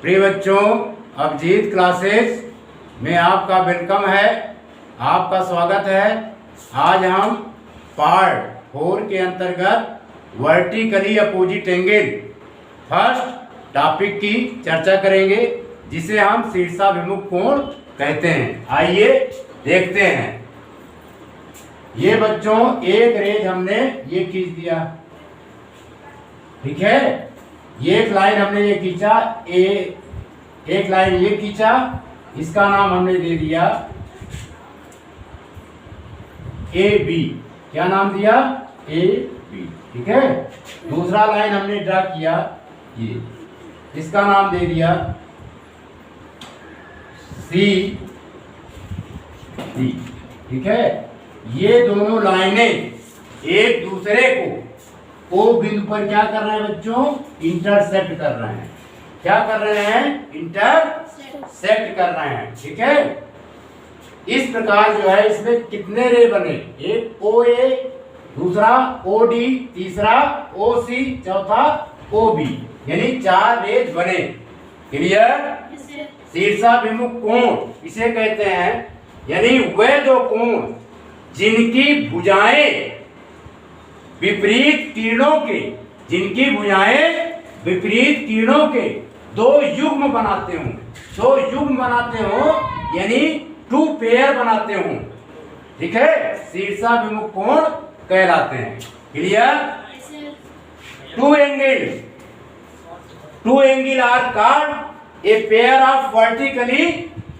प्रिय बच्चों, अभिजीत क्लासेस में आपका वेलकम है, आपका स्वागत है। आज हम पार्ट 4 के अंतर्गत vertically opposite angle first topic की चर्चा करेंगे, जिसे हम शीर्षाभिमुख कोण कहते हैं। आइए देखते हैं। ये बच्चों एक रेज हमने ये खींच दिया, ठीक है। ये एक लाइन हमने ये खींचा, एक लाइन ये खींचा, इसका नाम हमने दे दिया ए बी। क्या नाम दिया? ए बी, ठीक है। दूसरा लाइन हमने ड्रा किया, ये इसका नाम दे दिया सी डी, ठीक है। ये दोनों लाइनें एक दूसरे को ओ बिंदु पर क्या कर रहे हैं बच्चों? इंटरसेक्ट कर रहे हैं। क्या कर रहे हैं? इंटरसेक्ट कर रहे हैं, ठीक है। इस प्रकार जो है इसमें कितने रे बने? एक ओ ए, दूसरा ओ डी, तीसरा ओ सी, चौथा ओ बी, यानी 4 रेज बने। क्लियर? शीर्षाभिमुख कोण इसे कहते हैं, यानी वे दो कोण जिनकी भुजाएं विपरीत किरणों के, जिनकी भुजाएं विपरीत किरणों के दो युग्म बनाते हों, दो युग्म बनाते हो, यानी 2 पेयर बनाते हो, ठीक है। शीर्षाभिमुख कोण कहलाते हैं। Clear? 2 angle are called a pair of vertically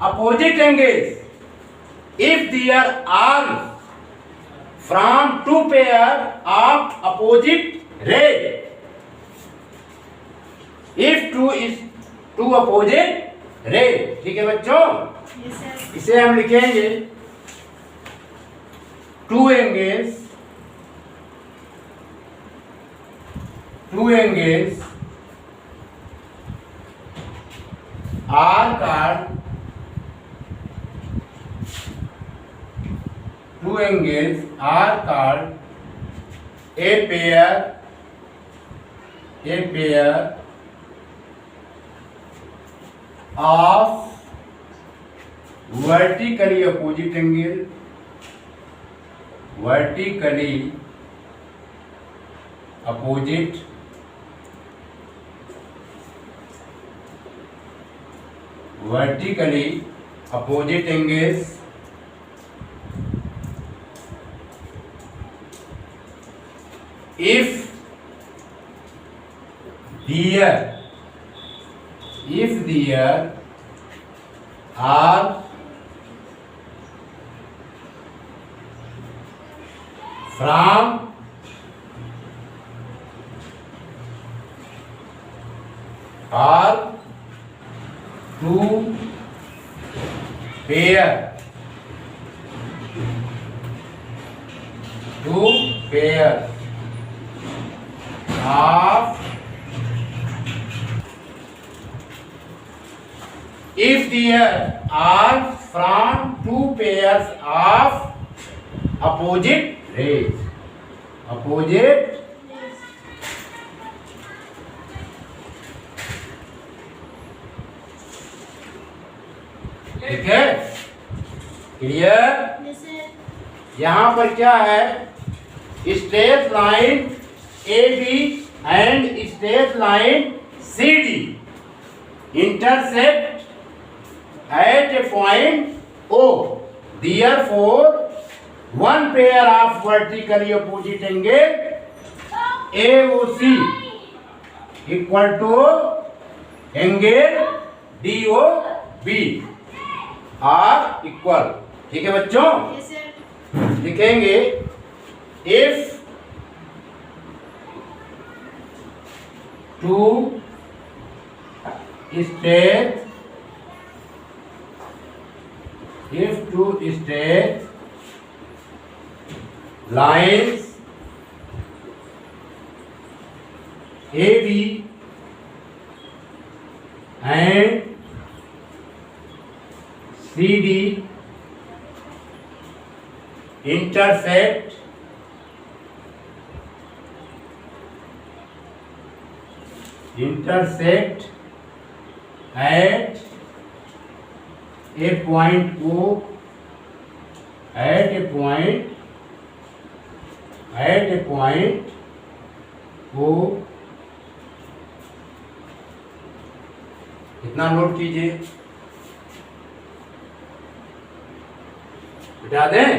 opposite angles if their arms from 2 pair of opposite rays. If 2 is 2 opposite rays, ठीक है बच्चों। इसे हम लिखेंगे 2 angles are called 2 angles are called a pair of vertically opposite angle, vertically opposite angles if there are from 2 pair of if there are from 2 pairs of opposite rays, ठीक है। Clear? यहाँ पर क्या है? Straight line A B and straight line C D intersect at a point O. Therefore, one pair of vertically opposite angle AOC equal to angle DOB are equal, ठीक है बच्चों। लिखेंगे if 2 straight lines AB and CD intersect at a point O, at a point O, इतना note कीजिए, बिठा दें।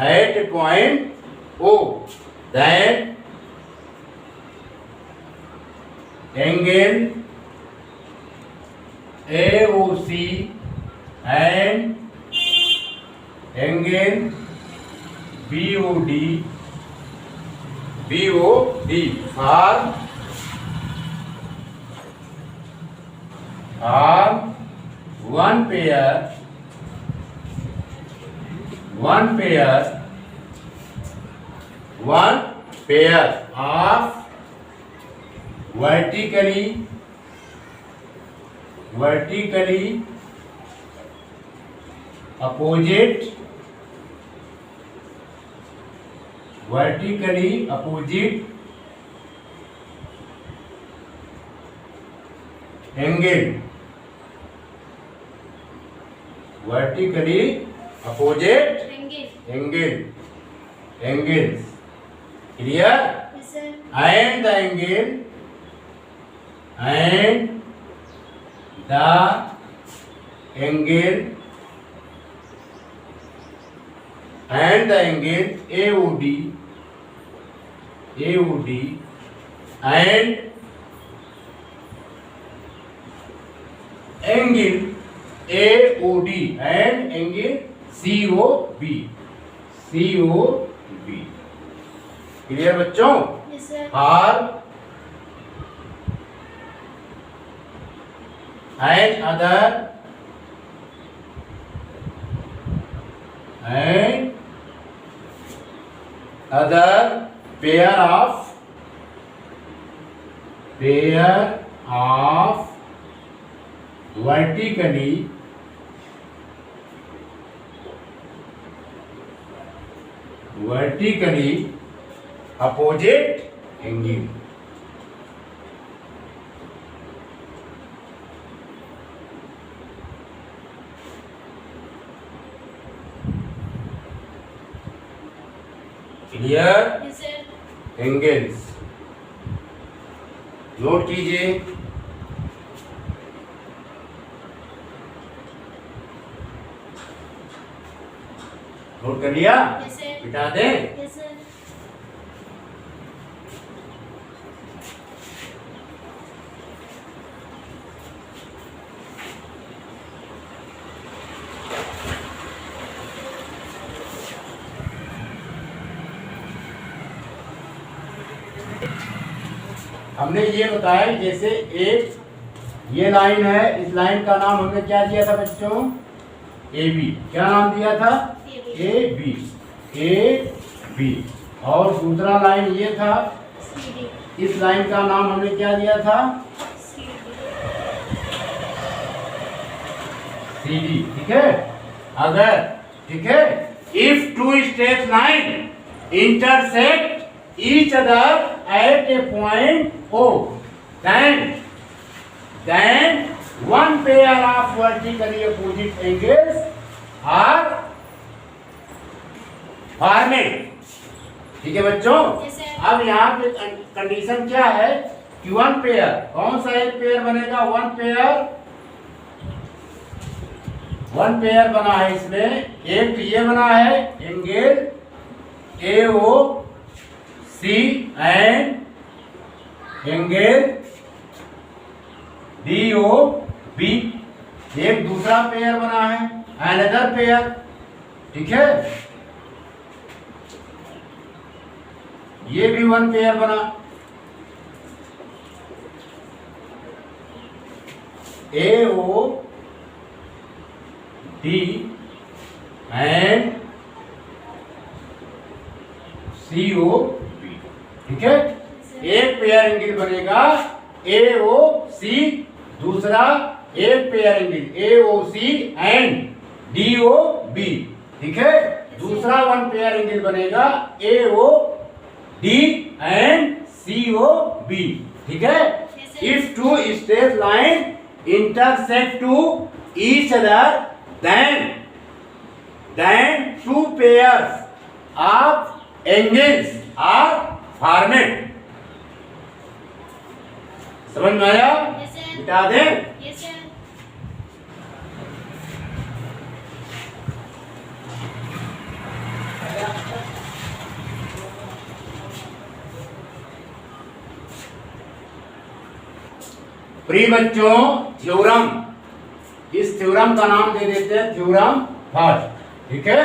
At a point O, then angle AOC and angle BOD are one pair of vertically opposite angles clear? Yes, sir. And the angle AOD and angle COB clear बच्चों? Yes, sir. are and other pair of vertically opposite angle. Clear? Yes, sir. Angles note कीजिए। Note कर लिया? Yes, sir. बिठा दें। Yes, sir. हमने ये बताया जैसे एक ये लाइन है, इस लाइन का नाम हमने क्या दिया था बच्चों? A B. क्या नाम दिया था? A B. और दूसरा लाइन ये था, CD. इस लाइन का नाम हमने क्या दिया था? C D. ठीक है? अगर ठीक है, if two straight line intersect each other at a point O, then one pair of vertically opposite angles are formed. ठीक है बच्चों? Yes, sir. अब यहाँ पे कंडीशन क्या है कि वन पेयर, कौन सा एक पेयर बनेगा? वन पेयर बना है इसमें। एक तो ये बना है angle AO C and angle DOB। एक दूसरा पेयर बना है, अनदर पेयर। ठीक है? ये भी वन पेयर बना, AOD and COB। ठीक है? एक पेयर एंगल बनेगा AOC, दूसरा एक pair angle AOC and DOB, ठीक है। दूसरा वन पेयर एंगल बनेगा AOD एंड COB, ठीक है। If two straight line intersect to each other then two pairs of angles are formed। समझ में आया? मिटा दें? प्रिय बच्चों, थ्योरम, इस थ्योरम का नाम दे देते हैं थ्योरम फर्स्ट, ठीक है।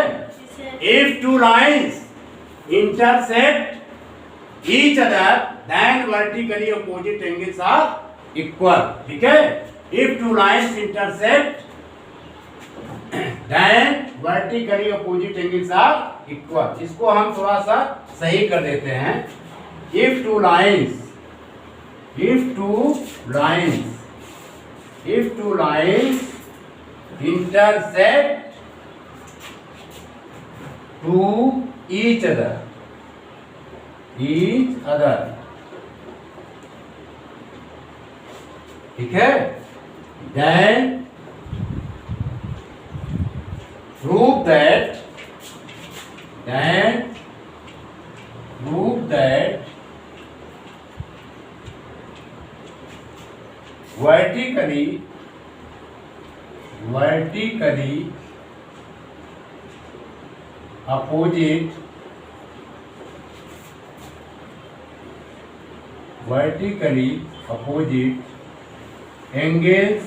If two lines intersect each other then vertically opposite angles are equal, ठीक है। If two lines intersect then vertically opposite angles are equal. इसको हम थोड़ा सा सही कर देते हैं। If two lines intersect to each other, ठीक है। then prove that vertically opposite angles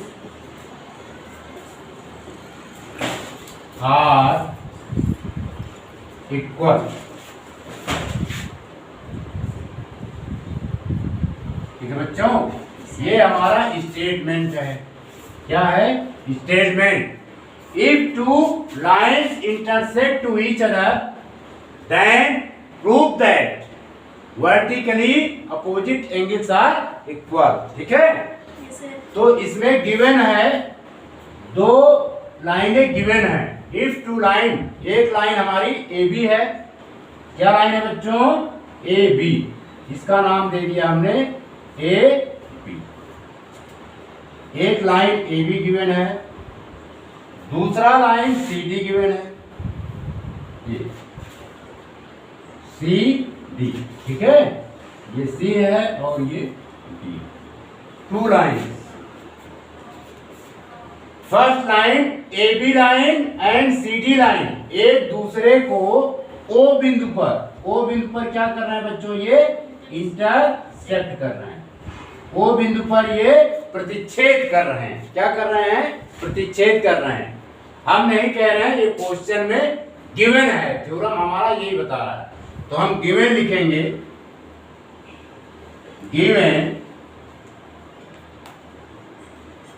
are equal, ठीक है बच्चों। ये हमारा स्टेटमेंट है। क्या है statement? If two lines intersect to each other then prove that vertically opposite angles are equal, ठीक है। तो इसमें गिवन है, दो लाइनें गिवन है। इफ टू लाइन, एक लाइन हमारी AB है। क्या लाइन है बच्चों? AB। इसका नाम दे दिया हमने AB। एक लाइन AB गिवन है, दूसरा लाइन CD गिवन है, ये CD, ठीक है। ये C है और ये D। Two line, first line AB line and CD line एक दूसरे को O बिंदु पर क्या कर रहे हैं बच्चों? ये इंटरसेक्ट कर रहे हैं। O बिंदु पर ये प्रतिच्छेद कर रहे हैं। क्या कर रहे हैं? प्रतिच्छेद कर रहे हैं। हम नहीं कह रहे हैं, ये क्वेश्चन में गिवन है, थ्योरम हमारा यही बता रहा है। तो हम गिवन लिखेंगे, given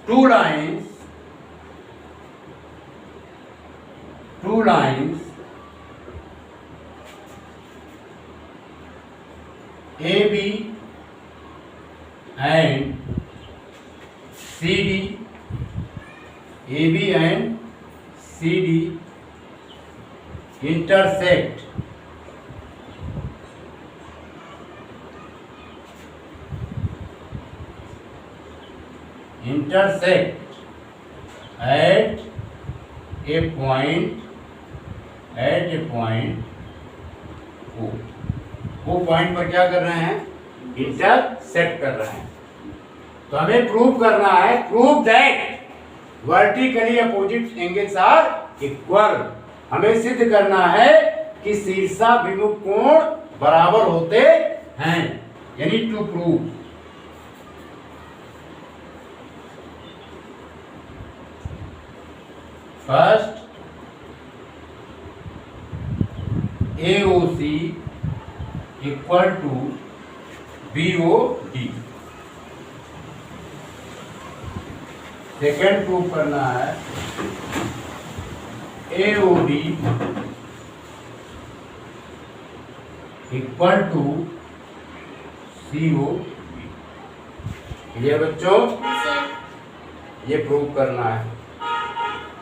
two lines AB and CD, AB and CD intersect at a point O point पर क्या कर रहे हैं? इंटरसेक्ट कर रहे हैं। तो हमें प्रूव करना है, prove that vertically opposite angles are equal. हमें सिद्ध करना है कि शीर्षाभिमुख कोण बराबर होते हैं, यानी to prove. First AOC equal to BOD। Second prove करना है AOD equal to COB। Clear बच्चों? ये प्रूव करना है।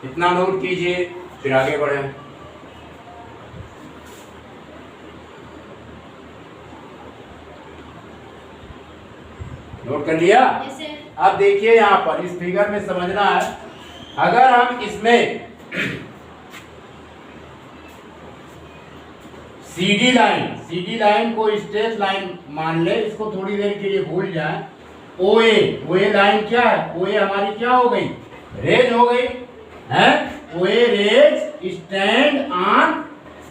इतना नोट कीजिए, फिर आगे बढ़ें। नोट कर लिया? अब देखिए यहाँ पर इस फिगर में समझना है, अगर हम इसमें सीडी लाइन को स्ट्रेट लाइन मान ले, इसको थोड़ी देर के लिए भूल जाए। ओए लाइन क्या है? ओए हमारी क्या हो गई? रेज हो गई है। OA ray stand on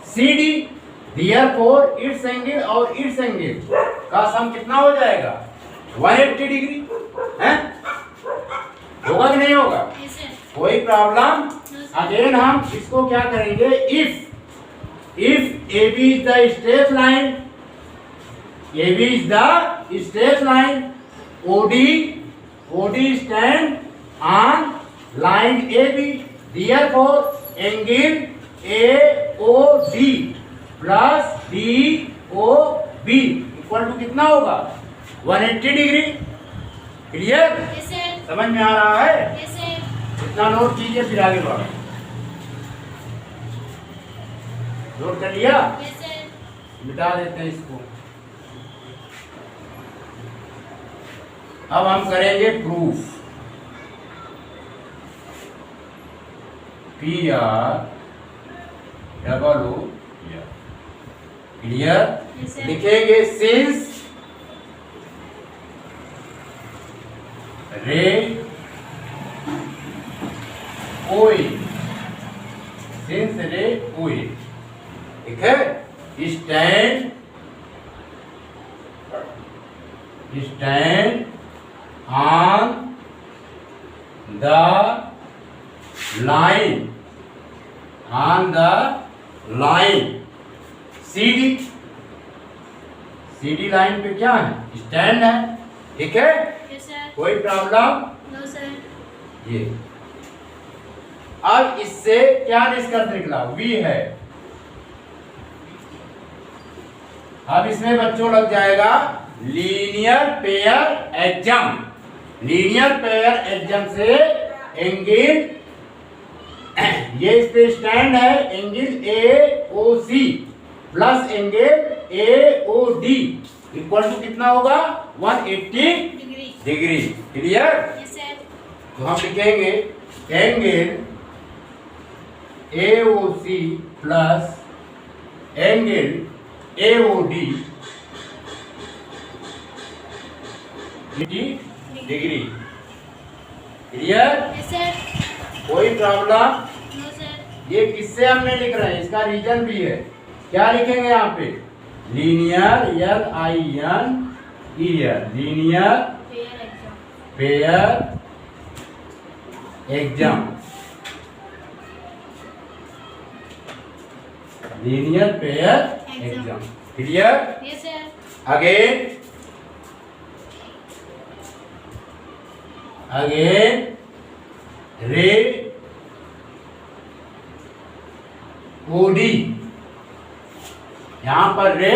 CD, therefore it's angle और इट्स एंगल का सम कितना हो जाएगा? 180 डिग्री है। होगा कि नहीं होगा? कोई प्रॉब्लम? अगेन हम इसको क्या करेंगे, if AB is the straight line, AB is the straight line, OD stand on line AB, therefore angle AOD plus DOB equal to कितना होगा? 180 डिग्री। क्लियर? समझ में आ रहा है? इतना नोट कीजिए, फिर आगे बढ़ो। नोट कर लिया? मिटा देते हैं इसको। अब हम करेंगे proof. PR double O clear? लिखेंगे सिंस रे OA, सिंस रे OA, ठीक है, stand on the line CD line पे क्या है? स्टैंड है। ठीक है? कोई प्रॉब्लम? No sir. ये अब इससे क्या निष्कर्ष निकला? V है। अब इसमें बच्चों लग जाएगा लीनियर पेयर एग्जाम से एंगल, ये इस पे स्टैंड है, angle AOC plus angle AOD equal to कितना होगा? 180 डिग्री। क्लियर? तो हम लिखेंगे angle AOC plus angle AOD degree. Clear? कोई प्रॉब्लम? No sir. ये किससे हमने लिख रहे हैं, इसका रीजन भी है। क्या लिखेंगे यहाँ पे? Linear linear pair axiom, linear pair axiom. Clear? Yes sir. Again ray OD, यहां पर ray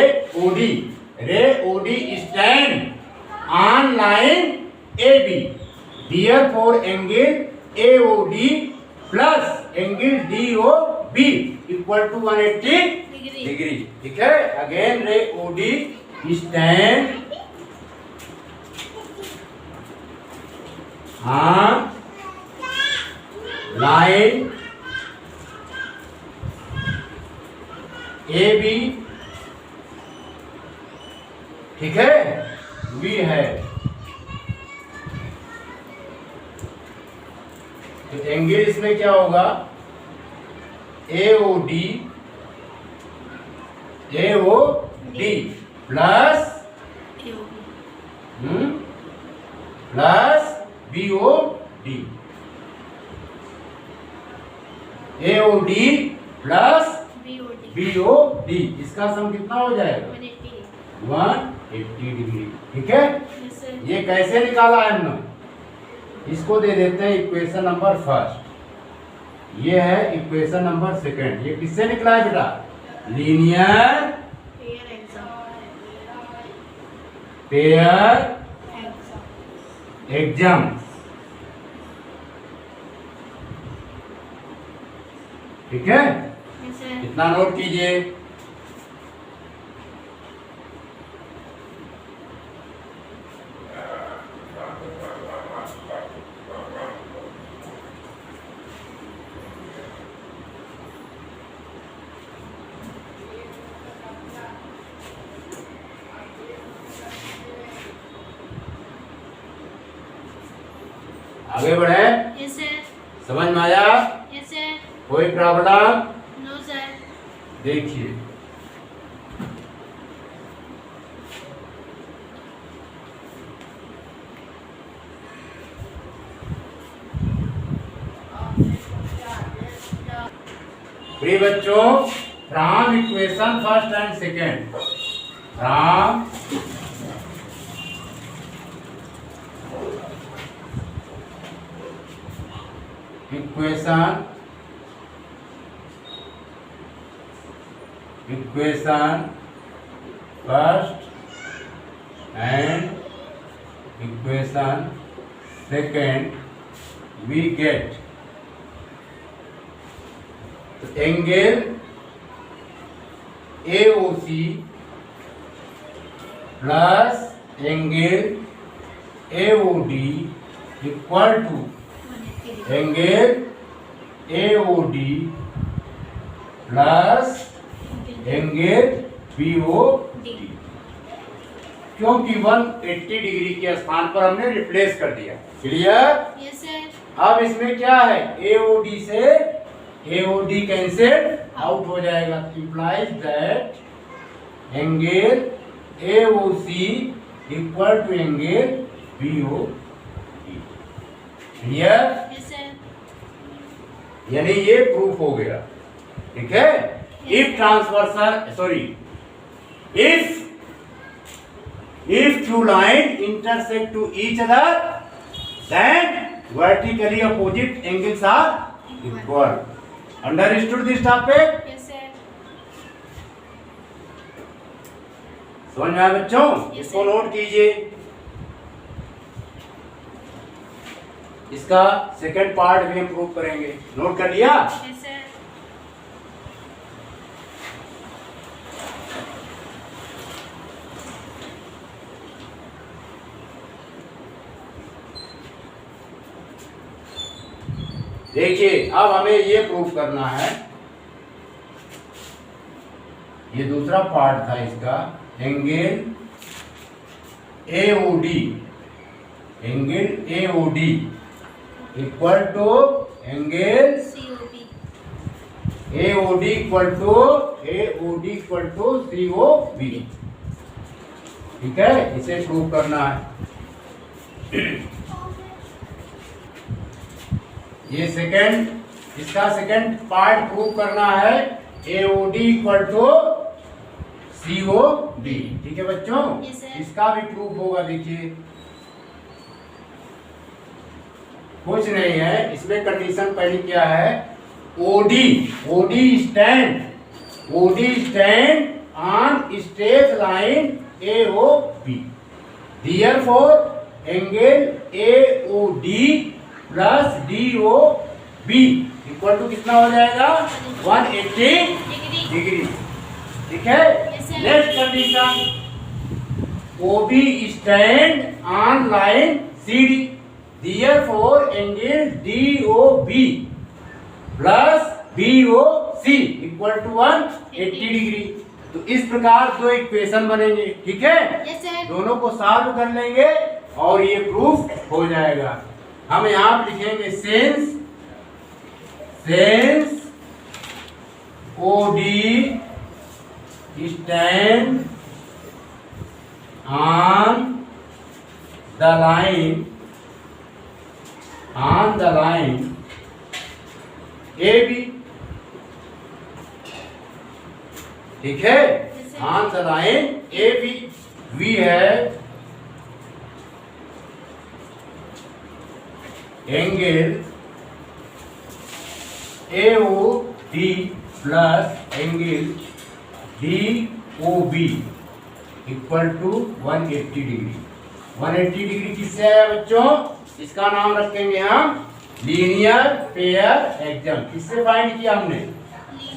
OD stand on line AB, therefore angle AOD plus angle DOB equal to 180 degree. ठीक है? Again ray OD stand on line AB, ठीक है, V है, तो angle इसमें क्या होगा? AOD plus BOD, AOD plus BOD, इसका सम कितना हो जाएगा? 180 डिग्री। ठीक है? ये कैसे निकाला है हमने? इसको दे देते हैं इक्वेशन नंबर फर्स्ट, ये है इक्वेशन नंबर सेकंड। ये किससे निकला है बेटा? लीनियर पेयर एग्जाम ठीक है, Yes, sir. इतना नोट कीजिए। आगे बढ़े, Yes, sir. समझ में आया? Yes, sir. कोई प्रॉब्लम? No, sir. देखिए, प्रिय बच्चों, from equation first and second, from equation first and equation second we get angle AOC plus angle AOD equal to angle AOD plus angle BOD, क्योंकि 180 degree के स्थान पर हमने replace कर दिया। क्लियर? Yes, sir. अब इसमें क्या है, AOD से AOD कैंसिल आउट हो जाएगा, implies that angle AOC equal to angle BOD। क्लियर? Yes, sir. यानी ये प्रूफ हो गया। ठीक है, if transversal sorry if two lines intersect to each other, then vertically opposite angles are equal. Understood this topic? Yes, sir. समझ में आया बच्चों? Yes, इसको sir. नोट कीजिए। इसका सेकंड पार्ट भी हम प्रूव करेंगे। नोट कर लिया? Yes, sir. देखिए, अब हमें ये प्रूफ करना है, ये दूसरा पार्ट था इसका, angle AOD equal to angle COP. AOD equal to COB। ठीक है, इसे प्रूव करना है। ये इसका सेकंड पार्ट प्रूव करना है, AOD इक्वल टू COD। ठीक है बच्चों? Yes, sir. इसका भी प्रूफ होगा। देखिए, कुछ नहीं है, इसमें कंडीशन पहली क्या है, OD stand on straight line AOB, therefore angle AOD plus DOB equal to कितना हो जाएगा, 180 डिग्री। ठीक है, Yes, sir. Next condition, OB stand on line CD, therefore angle DOB plus BOC equal to 180 degree. तो इस प्रकार दो equation बनेंगे। ठीक है, Yes, sir. दोनों को सॉल्व कर लेंगे और ये प्रूफ हो जाएगा। हम यहाँ पे लिखेंगे since OD stand on the line AB। ठीक है, Yes, sir. ऑन द लाइन AB वी है angle AOD plus angle DOB equal to 180 degree. 180 degree किससे आया बच्चों? इसका नाम रखेंगे हम लीनियर पेयर एग्जाम किससे फाइंड किया हमने?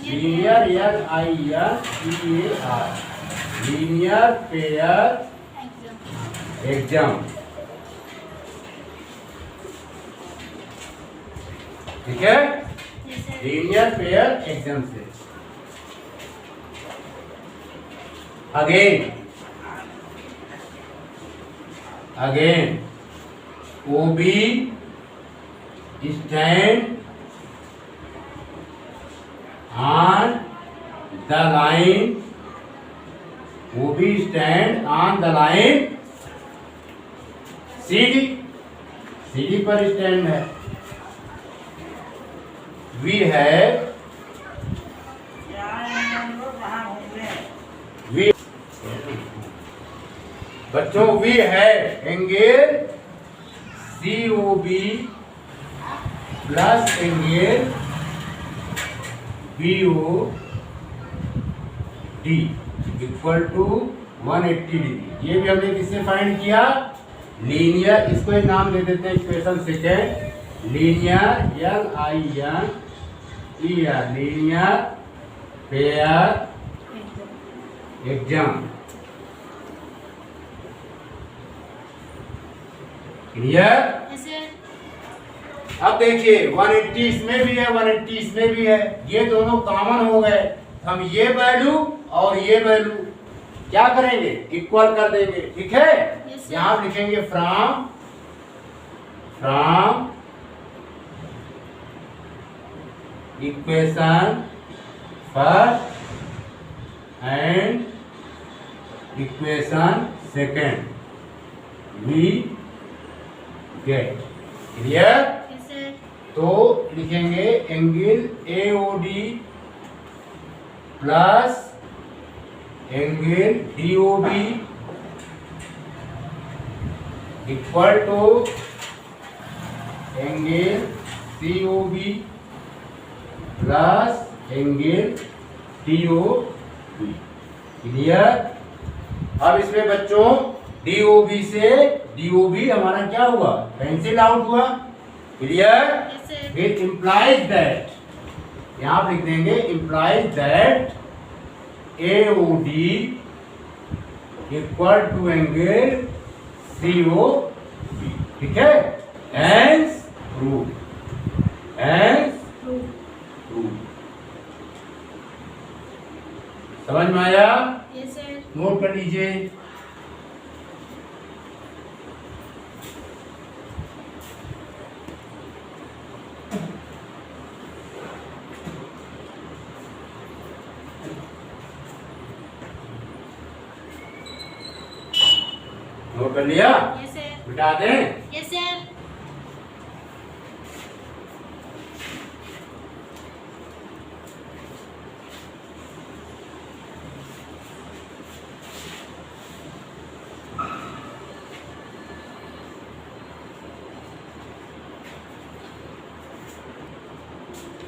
Linear LINEAR linear pair axiom. ठीक है, लीनियर पेयर एग्जाम से। Again OB stand on the line CD पर स्टैंड है। वी बच्चों वी है angle COB plus angle BOD equal to 180 degree. ये भी हमने किससे फाइंड किया? लीनियर, इसको एक नाम दे देते हैं equation second, linear LINER linear pair axiom. Clear? अब देखिए 180 इसमें भी है, 180 इसमें भी है, ये दोनों कॉमन हो गए। हम ये वैल्यू और ये वैल्यू क्या करेंगे? इक्वल कर देंगे। ठीक है, यहां लिखेंगे from equation first and equation second we get. Clear? तो लिखेंगे angle AOD plus angle DOB equal to angle COB plus angle DOB। Clear? अब इसमें बच्चों DOB से DOB हमारा क्या हुआ? कैंसिल आउट हुआ। क्लियर? इट इम्प्लाइज दैट, यहां पर लिख देंगे implies that AOD equal to angle COB। ठीक है, हेंस प्रूव। समझ में आया? नोट कर लीजिए। नोट कर लिया? बिठा दें?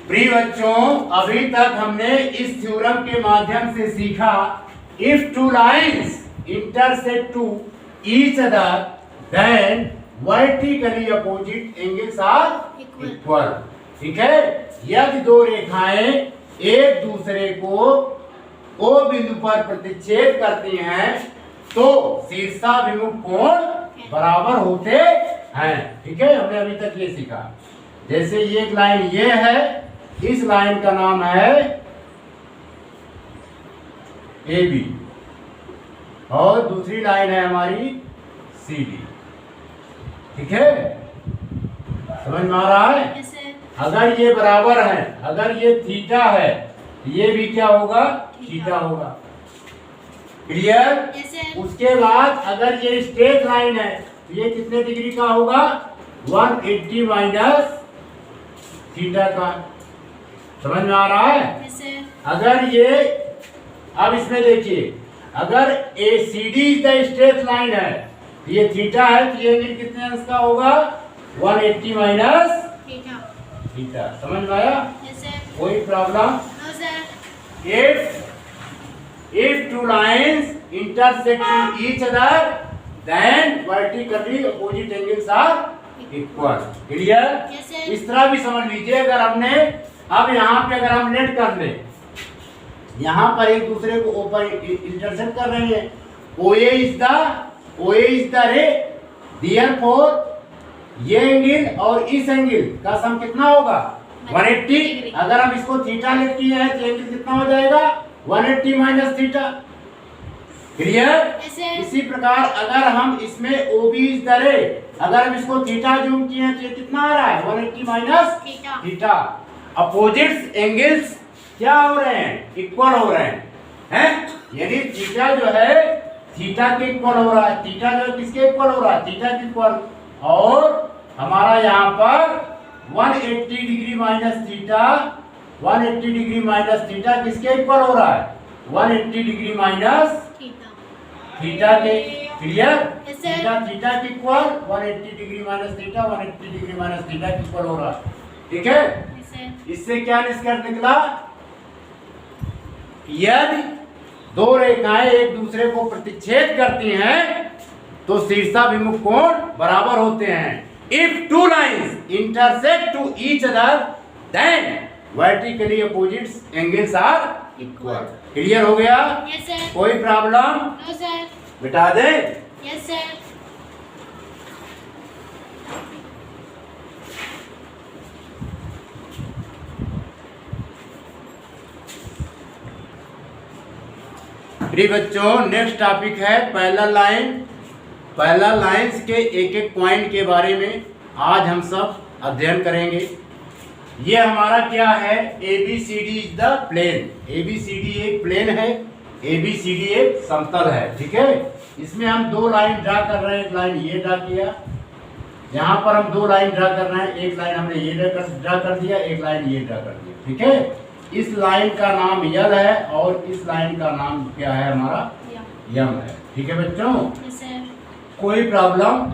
प्रिय बच्चों, अभी तक हमने इस थ्योरम के माध्यम से सीखा, if two lines intersect to each other then vertically opposite angles are equal. ठीक है, यदि दो रेखाएं एक दूसरे को O बिंदु पर प्रतिच्छेद करती हैं तो शीर्षाभिमुख कोण बराबर होते हैं। ठीक है, हमने अभी तक ये सीखा। जैसे ये एक लाइन ये है, इस लाइन का नाम है AB और दूसरी लाइन है हमारी CD। ठीक है, समझ में आ रहा है? अगर ये बराबर है, अगर ये थीटा है, ये भी क्या होगा? थीटा होगा। क्लियर? उसके बाद अगर ये स्ट्रेट लाइन है तो ये कितने डिग्री का होगा? 180 माइनस थीटा का। समझ में आ रहा है? अगर ये, अब इसमें देखिए, अगर ACD is the straight line है, ये थीटा है तो ये एंगल कितने अंश का होगा? 180 माइनस थीटा। समझ में आया? कोई problem? If two lines intersect to each other, then vertically opposite angles are equal. Clear? Yes, sir. इस तरह भी समझ लीजिए, अगर हमने अब यहाँ पे अगर हम लेट कर ले, यहाँ पर एक दूसरे को ऊपर इंटरसेक्ट कर रहे हैं, OA इज द रे, देयरफॉर ये एंगल और इस एंगल का सम कितना होगा 180। अगर हम इसको थीटा लेट किए हैं तो एंगल कितना हो जाएगा 180 minus theta. Clear? Yes, sir. इसी प्रकार अगर हम इसमें OB इज द रे, अगर हम इसको थीटा जूम किए हैं तो ये कितना आ रहा है 180 minus theta. Theta. Opposites angles क्या हो रहे हैं, इक्वल हो रहे हैं, यानी थीटा जो है थीटा के इक्वल हो रहा है, थीटा जो है किसके इक्वल हो रहा है, थीटा के इक्वल। और हमारा यहाँ पर 180 degree minus theta, 180 degree minus theta किसके इक्वल हो रहा है 180 डिग्री माइनस थीटा के। Clear? Yes, sir. Theta theta के equal 180 degree minus theta 180 degree minus theta के इक्वल हो रहा है। ठीक है? Yes, sir. इससे क्या निष्कर्ष निकला, यदि दो रेखाएं एक दूसरे को प्रतिच्छेद करती हैं तो शीर्षाभिमुख कोण बराबर होते हैं। If two lines intersect to each other, then vertically opposite angles are equal. Clear हो गया? Yes, sir. कोई प्रॉब्लम? No, sir. मिटा दे। Yes, sir. प्रिय बच्चों, नेक्स्ट टॉपिक है पैरेलल लाइन। पैरेलल लाइंस के एक एक पॉइंट के बारे में आज हम सब अध्ययन करेंगे। ये हमारा क्या है, ABCD is the plane. ABCD एक प्लेन है, ABCD एक समतल है। ठीक है? इसमें हम दो लाइन ड्रा कर रहे हैं, एक लाइन ये ड्रा किया, यहाँ पर हम दो लाइन ड्रा कर रहे हैं, एक लाइन हमने ये ड्रा कर दिया, एक लाइन ये ड्रा कर दिया। ठीक है? इस लाइन का नाम यल है और इस लाइन का नाम क्या है हमारा यम है। ठीक है बच्चों? Yes, sir. कोई प्रॉब्लम?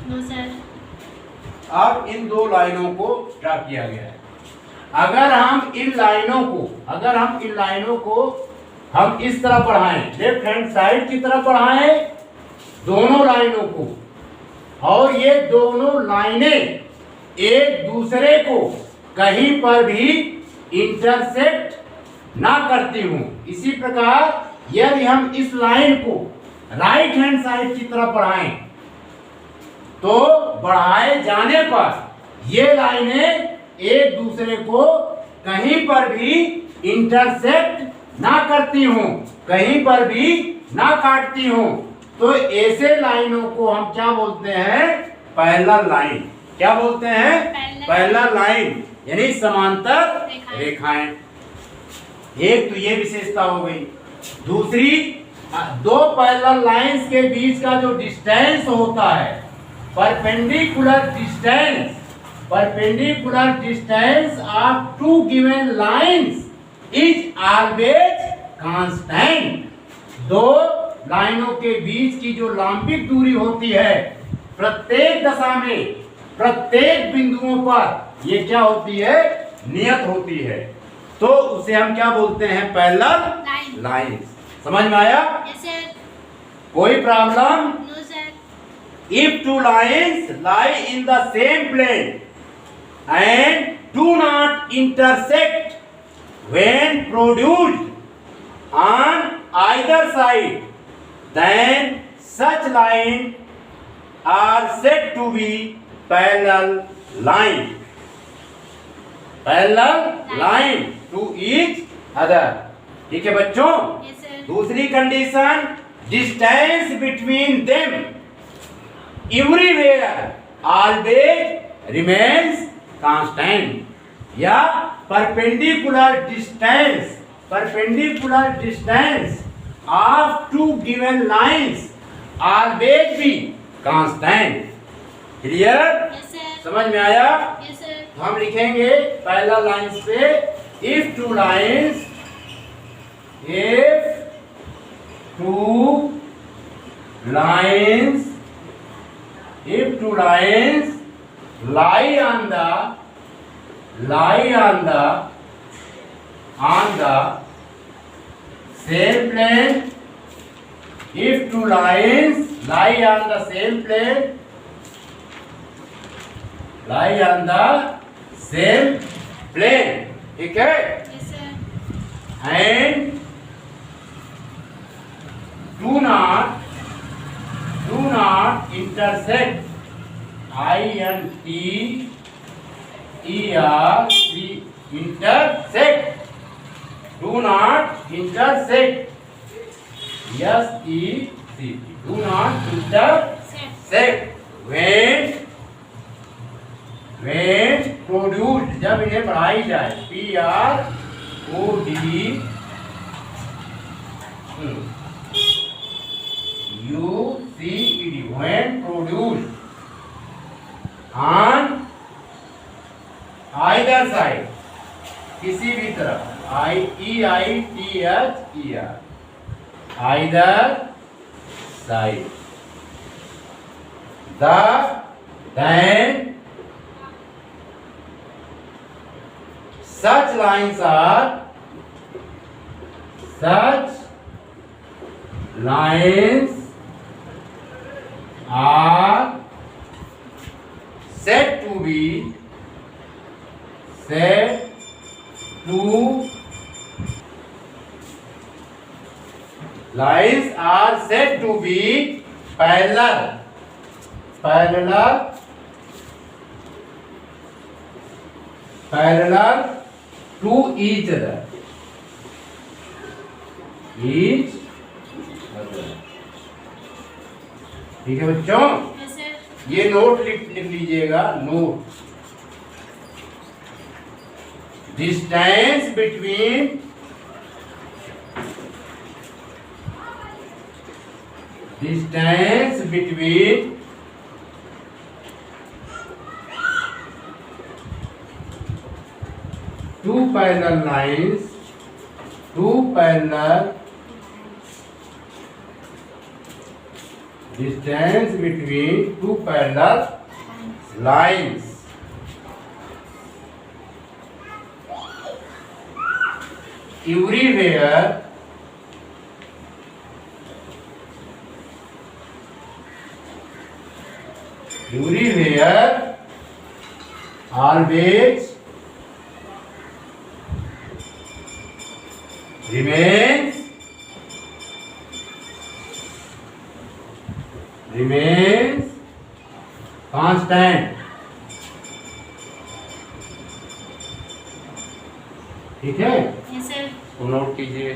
No, sir. अब इन दो लाइनों को ड्रा किया गया है। अगर हम इन लाइनों को हम इस तरह बढ़ाएं, लेफ्ट हैंड साइड की तरफ बढ़ाएं दोनों लाइनों को, और ये दोनों लाइनें एक दूसरे को कहीं पर भी इंटरसेक्ट ना करती हूं, इसी प्रकार यदि हम इस लाइन को राइट हैंड साइड की तरफ बढ़ाएं तो बढ़ाए जाने पर ये लाइनें एक दूसरे को कहीं पर भी इंटरसेक्ट ना करती हूं, कहीं पर भी ना काटती हूं, तो ऐसे लाइनों को हम क्या बोलते हैं, पैरेलल लाइन। क्या बोलते हैं? पैरेलल लाइन, यानी समांतर रेखाएं। एक तो ये विशेषता हो गई। दूसरी, दो पैरेलल लाइंस के बीच का जो डिस्टेंस होता है, perpendicular distance of two given lines is always constant. दो लाइनों के बीच की जो लंबिक दूरी होती है, प्रत्येक दशा में प्रत्येक बिंदुओं पर ये क्या होती है, नियत होती है। तो उसे हम क्या बोलते हैं, पैरेलल लाइंस। समझ में आया? Yes, sir. कोई problem? No, sir. If two lines lie in the same plane and do not intersect when produced on either side, then such lines are said to be parallel line. Parallel line to each other. ठीक है बच्चों? Yes, sir. दूसरी condition, distance between them everywhere always remains constant, या perpendicular distance of two given lines always be constant. Clear? Yes, sir. समझ में आया? Yes, sir. तो हम लिखेंगे पैरेलल लाइंस पे, if two lines lie on the same plane, if two lines lie on the same plane lie on the same plane. ठीक है? Yes, sir. And do not intersect. INTERSECT. Intersect. Do not intersect. SECT. Do not intersect. When produced, जब इन्हें पढ़ाई जाए, PRODUCED. When produced on either side, किसी भी तरफ, EITHER, either side, then such lines are said to be parallel to each other. ठीक है बच्चों? Yes, sir. ये नोट लिख लीजिएगा. Note. Distance between two parallel lines, distance between two parallel lines everywhere always remains constant. ठीक है? Yes, sir. तो note कीजिए.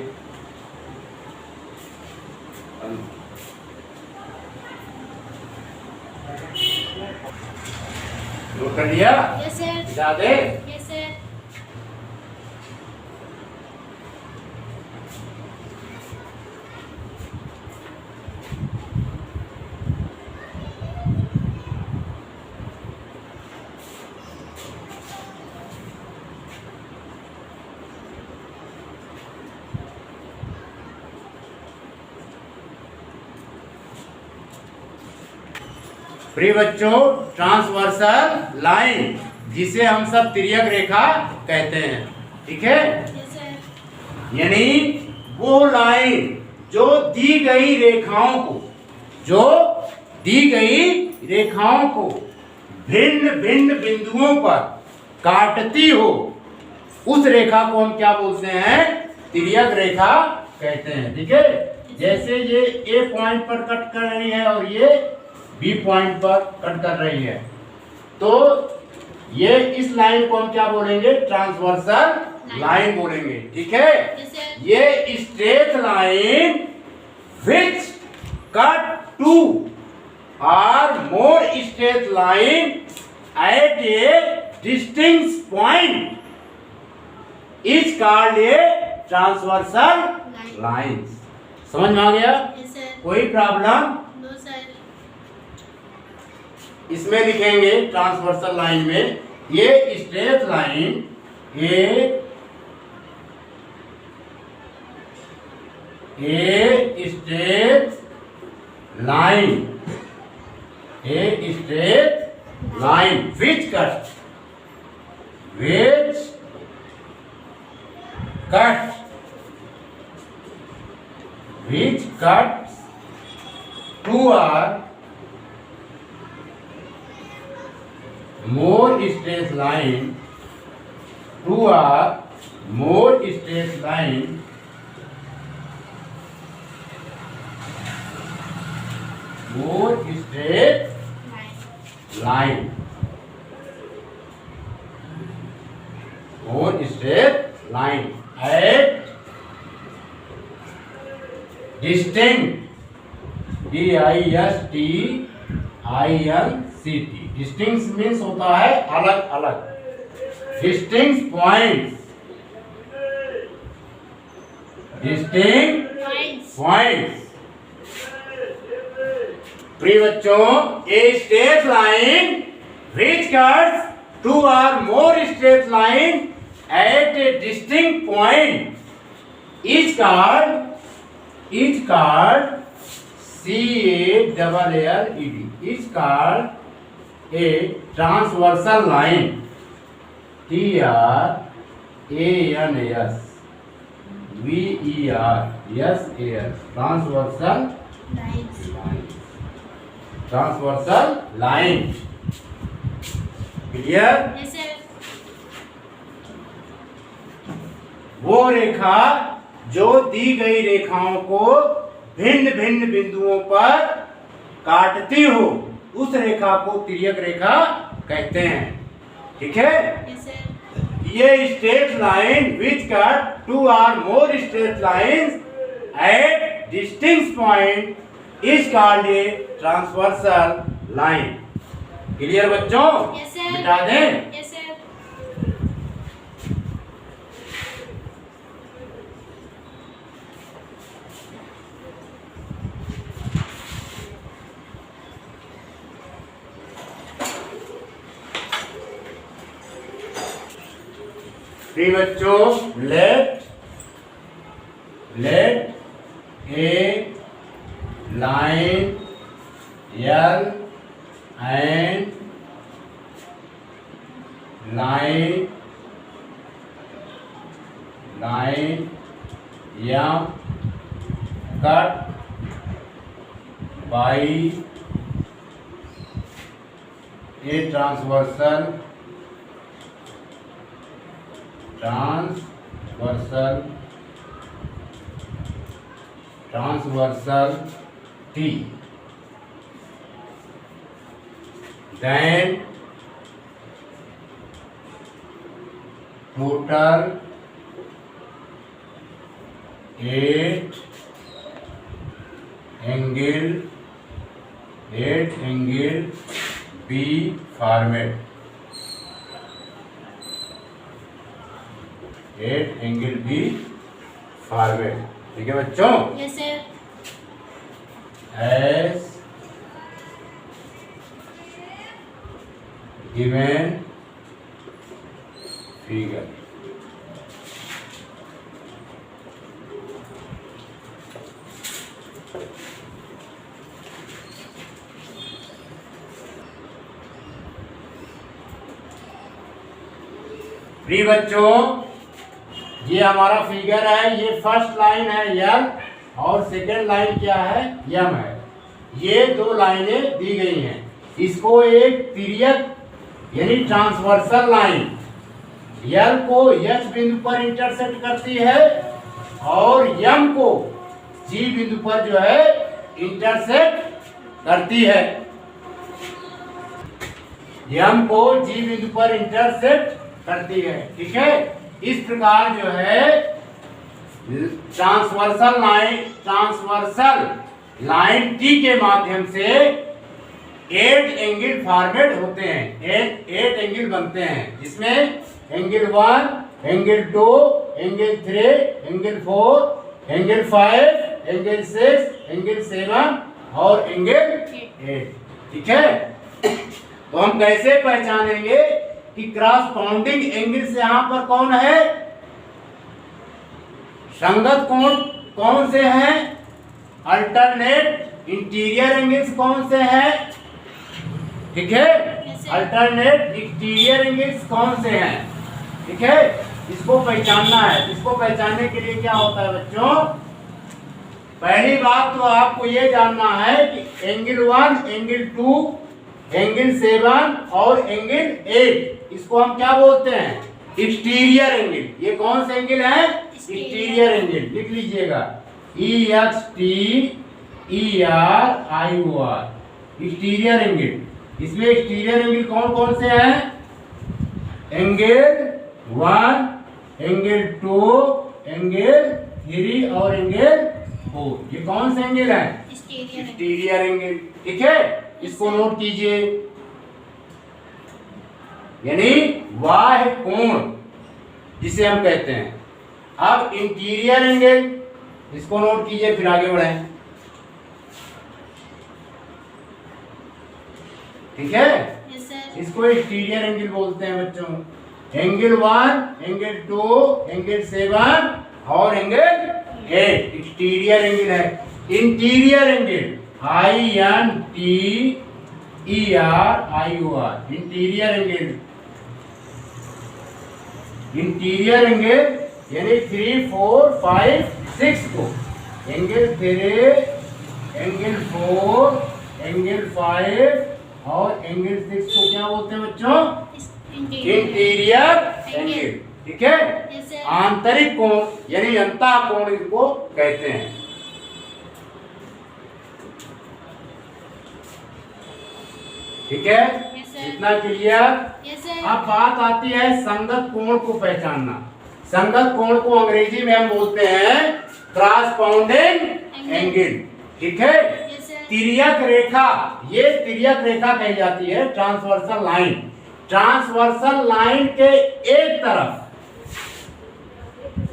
नोट कर लिया? Yes, sir. बता दे. Yes, sir. प्रिय बच्चों, ट्रांसवर्सल लाइन जिसे हम सब तिर्यक रेखा कहते हैं. ठीक है? Yes, sir. यानी वो लाइन जो दी गई रेखाओं को भिन्न भिन्न बिंदुओं पर काटती हो, उस रेखा को हम क्या बोलते हैं? तिर्यक रेखा कहते हैं. ठीक है? जैसे ये ए पॉइंट पर कट कर रही है और ये बी पॉइंट पर कट कर रही है, तो ये इस लाइन को हम क्या बोलेंगे? ट्रांसवर्सल लाइन बोलेंगे. ठीक है? Yes, sir. ये straight line which cut two or more straight line at a distinct point is called a transversal line. समझ में आ गया? Yes, sir. कोई प्रॉब्लम? No, sir. इसमें लिखेंगे ट्रांसवर्सल लाइन में, ये straight line a straight line which cut two or more straight line, two are more straight line, more straight line, more straight line at distinct, DISTINCT, distinct means होता है अलग अलग, distinct points, distinct points. प्रिय बच्चों, a straight line which cuts two or more straight line at a distinct point is called CALLED, is called a transversal line, TRANSVERSAL, transversal line. Clear? Yes, sir. वो रेखा जो दी गई रेखाओं को भिन्न भिन्न बिंदुओं पर काटती हो, उस रेखा को तिर्यक रेखा कहते हैं। ठीक है? Yes, sir. ये straight line which cut two or more straight lines at distinct point is called a transversal line. Clear बच्चों? Yes, sir. मिटा दें? Yes, sir. प्रिय बच्चों, let a line L and line M cut by a transversal T, then total 8 angle B format, 8 angle B format. ठीक है बच्चों? Yes, sir. As given figure. प्रिय बच्चों, ये हमारा फिगर है, ये फर्स्ट लाइन है L और सेकेंड लाइन क्या है, M है। ये दो लाइनें दी गई हैं, इसको एक तिर्यक यानी ट्रांसवर्सल लाइन L को H बिंदु पर इंटरसेक्ट करती है और M को G बिंदु पर जो है इंटरसेक्ट करती है। M को G बिंदु पर इंटरसेक्ट करती है। ठीक है? इस प्रकार जो है ट्रांसवर्सल लाइन T के माध्यम से 8 एंगल फॉर्मेट होते हैं, 8 एंगल बनते हैं, जिसमें angle 1, angle 2, angle 3, angle 4, angle 5, angle 6, angle 7 और एंगल 8। ठीक है? तो हम कैसे पहचानेंगे कि क्रॉस बाउंडिंग एंगल से यहाँ पर कौन है, संगत कोण कौन से हैं, अल्टरनेट इंटीरियर एंगल्स कौन से हैं। ठीक है? अल्टरनेट इंटीरियर एंगल्स कौन से हैं। ठीक है? इसको पहचानना है। इसको पहचानने के लिए क्या होता है बच्चों, पहली बात तो आपको ये जानना है कि एंगल 1, एंगल 2 एंगल 7 और एंगल 8, इसको हम क्या बोलते हैं? Exterior angle. ये कौन सा एंगल है? Exterior angle. लिख लीजिएगा EXTERIOR, एक्सटीरियर एंगल। इसमें एक्सटीरियर एंगल कौन कौन से हैं? एंगल 1, एंगल 2, एंगल 3 और एंगल 4। ये कौन से एंगल है? Exterior angle. ठीक है, इसको नोट कीजिए। यानी बाह्य कोण जिसे हम कहते हैं। अब इंटीरियर एंगल, इसको नोट कीजिए, फिर आगे बढ़ें। ठीक है, इसको एक्सटीरियर एंगल बोलते हैं बच्चों। एंगल 1, एंगल 2, एंगल 7 और एंगल 8 एक्सटीरियर एंगल है। Interior angle INTERIOR, interior angle. Interior angle यानी 3, 4, 5, 6 को एंगल 3, एंगल 4, एंगल 5 और एंगल 6 को क्या बोलते हैं बच्चों? Interior angle. ठीक है, आंतरिक कोण यानी अंतः कोण इसको कहते हैं। ठीक है, इतना क्लियर। अब बात आती है संगत कोण को पहचानना। संगत कोण को अंग्रेजी में हम बोलते हैं क्रॉसपाउंडिंग एंगल। ठीक है, तिर्यक रेखा, ये तिर्यक रेखा कही जाती है। ट्रांसवर्सल लाइन, ट्रांसवर्सल लाइन के एक तरफ,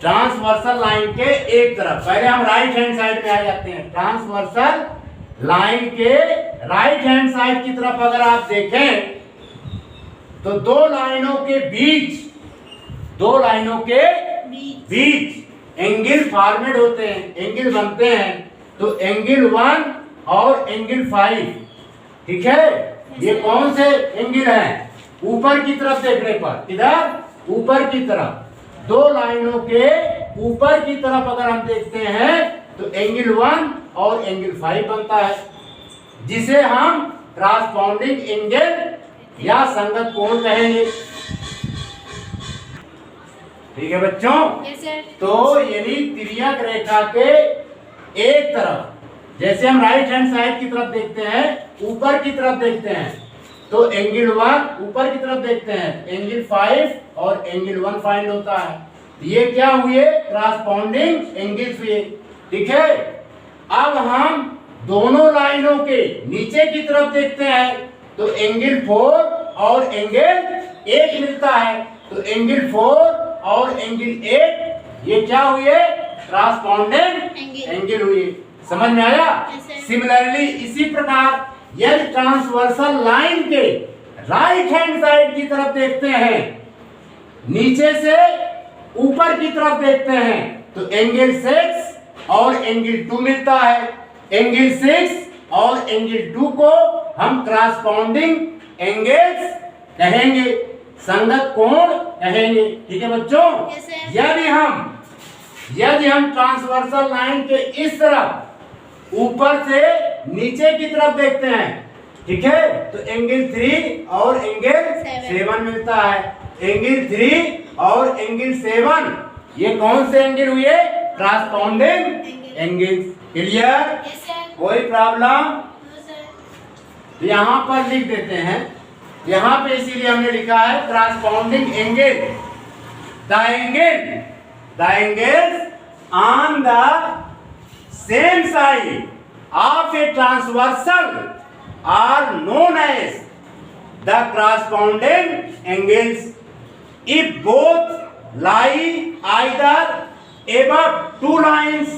ट्रांसवर्सल लाइन के एक तरफ, पहले हम राइट हैंड साइड में आ जाते हैं। ट्रांसवर्सल लाइन के राइट हैंड साइड की तरफ अगर आप देखें तो दो लाइनों के बीच, दो लाइनों के बीच एंगल फॉर्मेड होते हैं, एंगल बनते हैं। तो एंगल 1 और एंगल 5। ठीक है, ये कौन से एंगल हैं? ऊपर की तरफ देखने पर, इधर ऊपर की तरफ, दो लाइनों के ऊपर की तरफ अगर हम देखते हैं तो एंगल 1 और एंगल 5 बनता है, जिसे हम क्रॉसपाउंडिंग एंगल या संगत कोण कहेंगे। ठीक है बच्चों, तो यानी तिर्यक रेखा के एक तरफ, जैसे हम राइट हैंड साइड की तरफ देखते हैं, ऊपर की तरफ देखते हैं तो एंगल 1 ऊपर की तरफ देखते हैं, एंगल 5 और एंगल 1 फाइंड होता है। ये क्या हुए? क्रॉसपाउंडिंग एंगल्स हुए। ठीक है, अब हम दोनों लाइनों के नीचे की तरफ देखते हैं तो एंगल 4 और एंगल 8 मिलता है। तो एंगल 4 और एंगल 8 ये क्या हुए? क्रॉसपाउंडिंग एंगल हुए। समझ में आया? सिमिलरली इसी प्रकार यदि ट्रांसवर्सल लाइन के राइट हैंड साइड की तरफ देखते हैं, नीचे से ऊपर की तरफ देखते हैं तो एंगल 6 और एंगल 2 मिलता है। एंगल 6 और एंगल 2 को हम क्रॉसपाउंडिंग एंगल्स कहेंगे, संगत कोण कहेंगे। ठीक है बच्चों, यदि हम ट्रांसवर्सल लाइन के इस तरफ ऊपर से नीचे की तरफ देखते हैं, ठीक है, तो एंगल 3 और एंगल 7 मिलता है। एंगल 3 और एंगल 7 ये कौन से एंगल हुए? क्रॉसपाउंडिंग एंगल्स। क्लियर? कोई प्रॉब्लम? तो यहाँ पर लिख देते हैं, यहाँ पे इसीलिए हमने लिखा है corresponding angle. The angles on the same side of a transversal are known as the corresponding angles if both lie either above two lines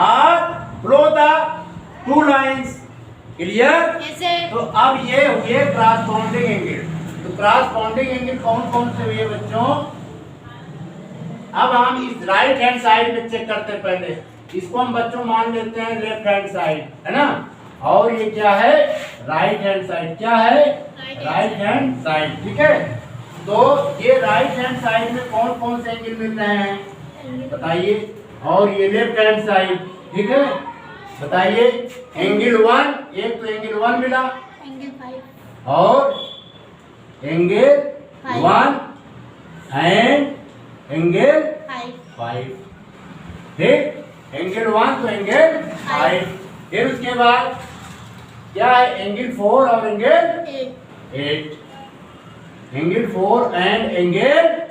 or below the two lines. Clear? Yes sir. तो अब ये हुए corresponding angle। तो corresponding angle कौन कौन से हुए बच्चों? अब हम इस राइट हैंड साइड में चेक करते हैं। पहले इसको हम बच्चों मान लेते हैं लेफ्ट हैंड साइड, है ना, और ये क्या है? Right hand side. क्या है? Right hand side. ठीक है, तो ये राइट हैंड साइड में कौन कौन से एंगल मिल रहे हैं बताइए? और ये लेफ्ट हैंड साइड, ठीक है, बताइए। एंगल 1, एक तो एंगल 1 मिला, एंगल 5 और एंगल 1 एंड एंगल 5। ठीक, एंगल 1 तो एंगल 5। फिर उसके बाद क्या है, एंगल 4 और एंगल 8। एंगल 4 एंड एंगल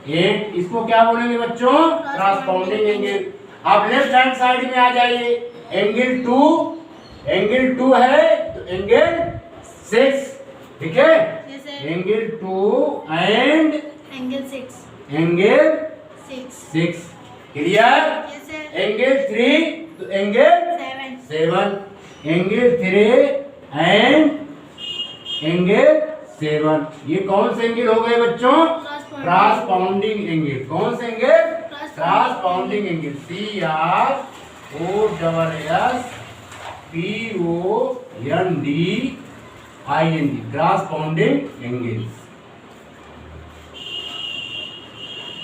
8, इसको क्या बोलेंगे बच्चों, क्रॉसपाउंडिंग एंगल। आप लेफ्ट हैंड साइड में आ जाइए, एंगल 2 है तो एंगल 6। ठीक है, angle 2 and angle 6 clear. Angle 3 तो एंगल 7, एंगल 3 एंड एंगल 7। ये कौन से एंगल हो गए बच्चों, क्रॉसपाउंडिंग एंगल। कौन से angle, corresponding angle. CROSSPONDING, corresponding angle.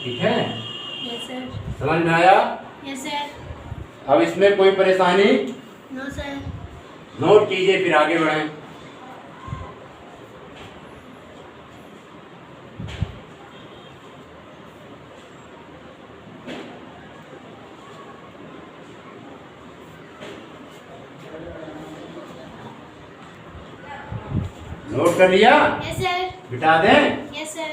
ठीक है, यस सर। समझ में आया। Yes sir. अब इसमें कोई परेशानी, नो सर। नोट कीजिए फिर आगे बढ़ें। नोट कर लिया, यस सर। बिठा दें। Yes sir.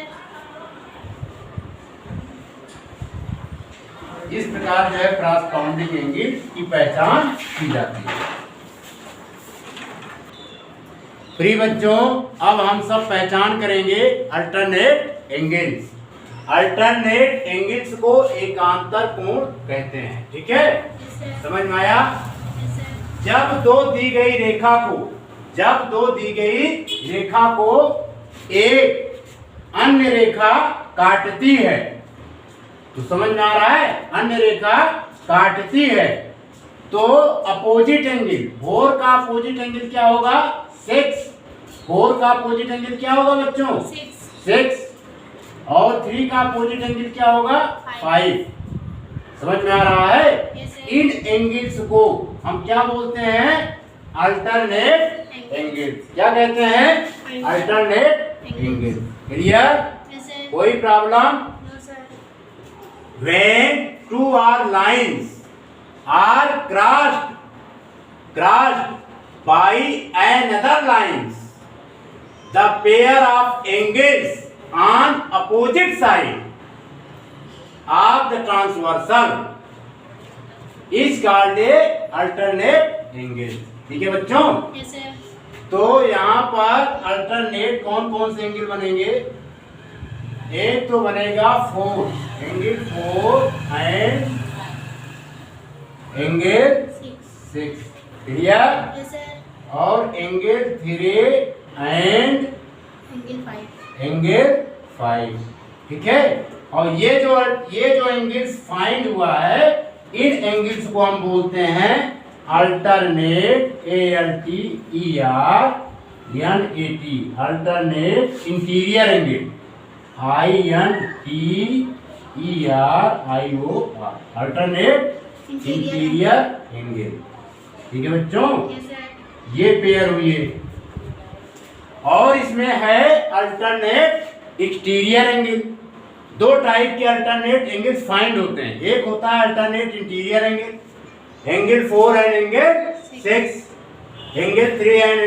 इस प्रकार जो है क्रॉसपाउंडिंग एंगल की पहचान की जाती है। प्रिय बच्चों, अब हम सब पहचान करेंगे अल्टरनेट एंगल्स। अल्टरनेट एंगल्स को एकांतर कोण कहते हैं। ठीक है, समझ में आया। जब दो दी गई रेखा को एक अन्य रेखा काटती है, तो समझ में आ रहा है, अन्य रेखा काटती है, तो अपोजिट एंगल 4 का अपोजिट एंगल क्या होगा, 6। 4 का अपोजिट एंगल क्या होगा बच्चों, 6। और 3 का अपोजिट एंगल क्या होगा, 5। समझ में आ रहा है। इन एंगल्स को हम क्या बोलते हैं, अल्टरनेट एंगल। क्या कहते हैं, अल्टरनेट एंगल। क्लियर, कोई problem. When two lines are crossed by another lines, the pair of angles on opposite side of the transversal is called a alternate angle। ठीक है बच्चों। Yes sir. तो यहाँ पर अल्टरनेट कौन कौन से एंगल बनेंगे, एक तो बनेगा 4 angle 4 and angle 6। Clear. Yes sir. और एंगल 3 एंड एंगल 5। ठीक है, और ये जो एंगल्स फाइंड हुआ है, इन एंगल्स को हम बोलते हैं alternate, ALTERNAT, alternate interior angle, INTERIOR, alternate interior angle. ठीक है बच्चों, ये पेयर हुई है। और इसमें है अल्टरनेट एक्सटीरियर एंगल। 2 टाइप के अल्टरनेट एंगल फाइंड होते हैं। एक होता है alternate interior angle, angle 4 and angle 6, angle 3 and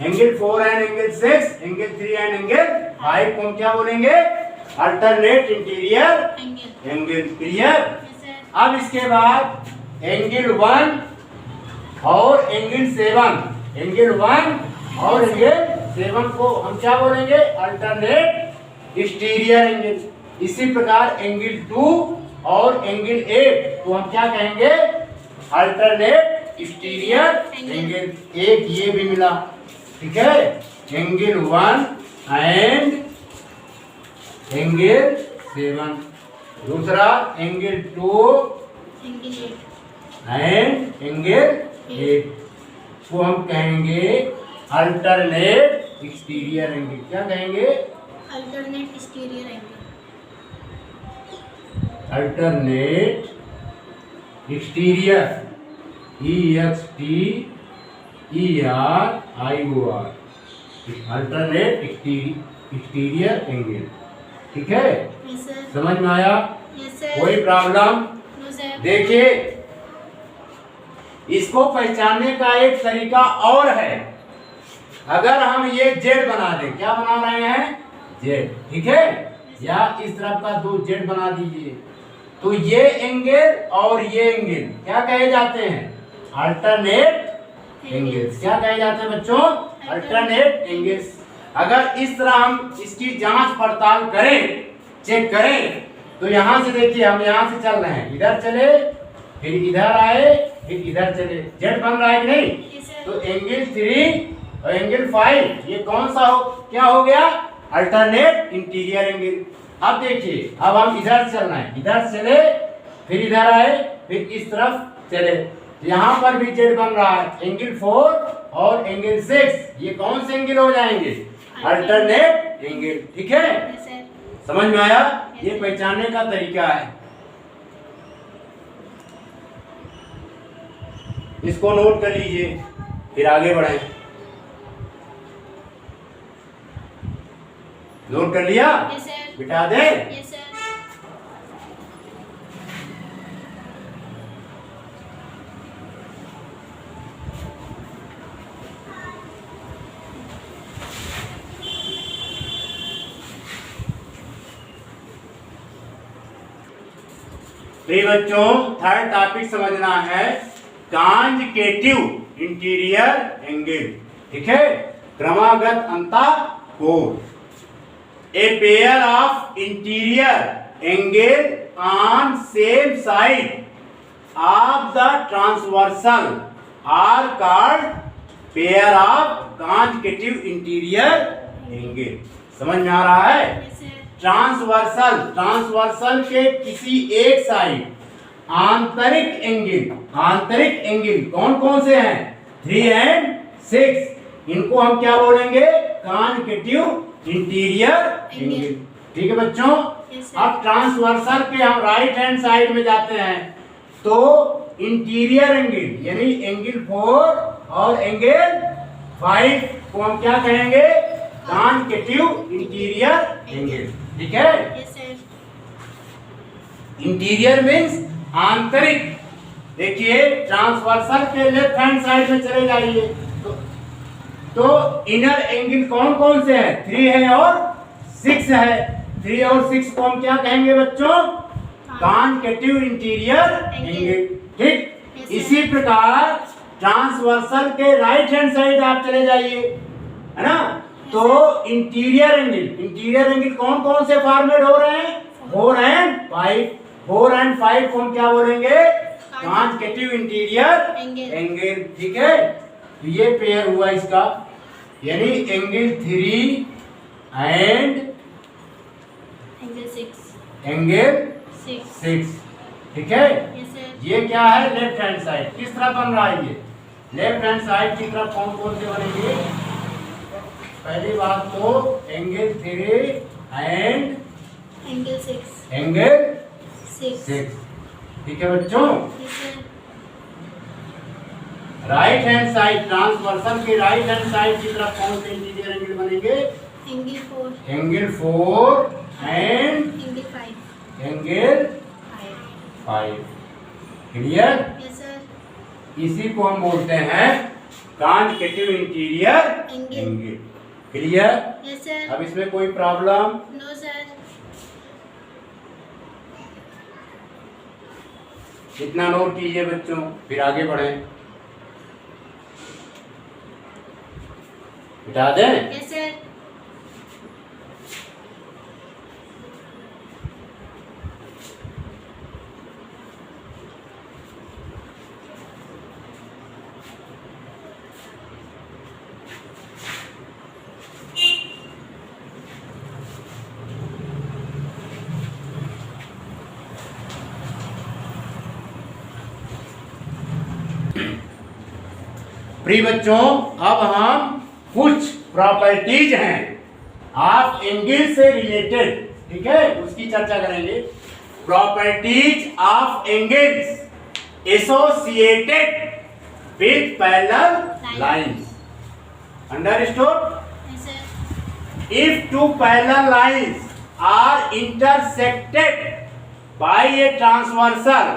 angle 4 and angle 6, angle 3 and angle 5 को हम क्या बोलेंगे, अल्टरनेट इंटीरियर एंगल। क्लियर। अब इसके बाद एंगल 1 और एंगल 7, एंगल 1 और एंगल 7 को हम क्या बोलेंगे, अल्टरनेट एक्सटीरियर एंगल। इसी प्रकार एंगल 2 और एंगल 8 को हम क्या कहेंगे, अल्टरनेट एक्सटीरियर एंगल। एक ये भी मिला। ठीक है, एंगल 1 एंड एंगल 7। दूसरा एंगल 2 एंड एंगल 8 को हम कहेंगे अल्टरनेट एक्सटीरियर एंगल। क्या कहेंगे, alternate exterior angle. Alternate exterior, EXTERIOR ERIOR, alternate exterior angle. ठीक है, यस सर। समझ में आया? Yes sir. कोई प्रॉब्लम? No sir. देखिए, इसको पहचानने का एक तरीका और है। अगर हम ये जेड बना दें, क्या बना रहे हैं? जेड, ठीक है, या इस तरफ का दो जेड बना दीजिए, तो ये एंगल और ये एंगल क्या कहे जाते हैं? Alternate angles. क्या कहे जाते हैं बच्चों? Alternate angles. अगर इस तरह हम इसकी जांच पड़ताल करें, चेक करें, तो यहां से देखिए, हम यहां से चल रहे हैं, इधर चले, फिर इधर आए, फिर इधर चले, जेड बन रहा है कि नहीं? Yes sir. तो एंगल 3 और एंगल 5 ये कौन सा क्या हो गया? Alternate interior angle. अब देखिए, अब हम इधर चल रहे हैं, इधर चले, फिर इधर आए, फिर इस तरफ चले, यहाँ पर भी जेड बन रहा है, एंगल 4 और एंगल 6 ये कौन से एंगल हो जाएंगे? Alternate angle. ठीक है, यस सर। समझ में आया? ये पहचानने का तरीका है, इसको नोट कर लीजिए, फिर आगे बढ़े। नोट कर लिया? Yes sir. बिठा दे। Yes sir. तो बच्चों, थर्ड टॉपिक समझना है कॉन्जुगेटिव इंटीरियर एंगल। ठीक है, क्रमागत अंतःकोण। A pair of interior angle on same side of the transversal are called pair of conjugative interior angle। समझ में आ रहा है? Yes sir. ट्रांसवर्सल के किसी एक साइड आंतरिक एंगल कौन कौन से हैं? 3 और 6। इनको हम क्या बोलेंगे? Conjugative interior angle. ठीक है बच्चों, अब ट्रांसवर्सल के हम राइट हैंड साइड में जाते हैं, तो इंटीरियर एंगल यानी एंगल 4 और एंगल 5 को हम क्या कहेंगे? Conjugative interior angle. ठीक है, यस सर। इंटीरियर मीन्स आंतरिक। देखिए, ट्रांसवर्सल के लेफ्ट हैंड साइड में चले जाइए, तो इनर एंगल कौन कौन से हैं? 3 है और 6 है। 3 और 6 को हम क्या कहेंगे बच्चों? Conjugative interior angle. ठीक, इसी प्रकार ट्रांसवर्सल के राइट हैंड साइड आप चले जाइए, है ना, तो इंटीरियर एंगल कौन कौन से फॉर्मेट हो रहे हैं? 4 और 5। 4 और 5 को हम क्या बोलेंगे? Conjugative interior angle. ठीक है, तो ये पेयर हुआ इसका, यानी एंगल 3 एंड एंगल 6। ठीक है, यस सर। ये क्या है? Left hand side. किस तरह बन रहा है ये? लेफ्ट हैंड साइड की तरफ कौन कौन से बनेंगे? पहली बात तो एंगल 3 एंड एंगल 6। एंगल 6। ठीक है बच्चों, yes sir. Right hand side, transversal के राइट हैंड साइड की तरफ कौन से इंटीरियर एंगल बनेंगे? Angle 4। Angle 4 and angle 5। Angle 5। Clear? Yes sir. इसी को हम बोलते हैं conjugative interior angle. Clear? Yes sir. अब इसमें कोई प्रॉब्लम? No sir. इतना नोट कीजिए बच्चों, फिर आगे बढ़ें। बिठा दें? Yes sir. प्रिय बच्चों, अब हम कुछ प्रॉपर्टीज हैं ऑफ एंगल से रिलेटेड, ठीक है, उसकी चर्चा करेंगे। Properties of angles associated with parallel lines. Understood? Yes, sir. If two parallel lines are intersected by a transversal,